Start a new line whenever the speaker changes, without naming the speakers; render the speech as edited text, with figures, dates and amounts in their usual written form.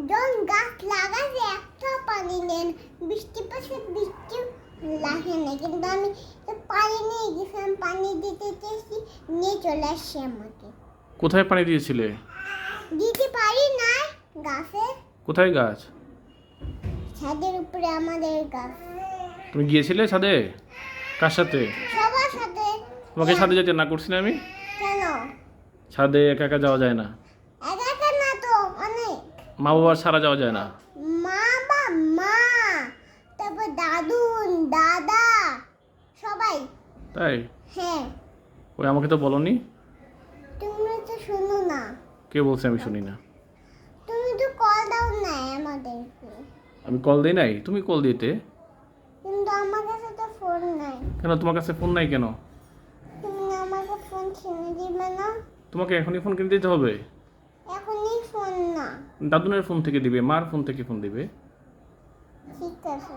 যখন গাছ লাগাতে একটা পানি নেন, বৃষ্টি পড়ছে, বৃষ্টি লাগে না, কিন্তু আমি পানি নিয়ে গেছিলাম, পানি দিতে চেয়েছি, নিয়ে চলে আসছি আমাকে।
কোথায় পানি দিয়েছিলে?
দিতে পারি না গাছে।
কোথায় গাছ?
ছাদের উপরে আমাদের গাছ।
তুমি গিয়েছিলে ছাদে? কার সাথে?
সবার সাথে।
তোমাকে ছাদে যেতে না করছি না আমি?
কেন?
ছাদে একা একা যাওয়া যায় না।
একা একা না তো, অনেক।
মা বাবার ছাড়া যাওয়া যায় না।
মা, তারপর দাদু, দাদা, সবাই।
তাই?
হ্যাঁ।
ওই আমাকে তো বলনি।
তুমি তো শোনো না।
কে বলছে আমি শুনি না?
তুমি তো কল দাও না আমাদেরকে।
আমি কল দিই নাই, তুমি কল দিতে।
কিন্তু আমার কাছে তো ফোন নাই।
কেন তোমার কাছে ফোন নাই কেন?
তুমি আমাকে ফোন কিনে দিবে না?
তোমাকে এখনই ফোন কিনে দিতে হবে?
এখনই ফোন না।
দাদুনের ফোন থেকে দিবে, মার ফোন থেকে ফোন দিবে।
ঠিক আছে।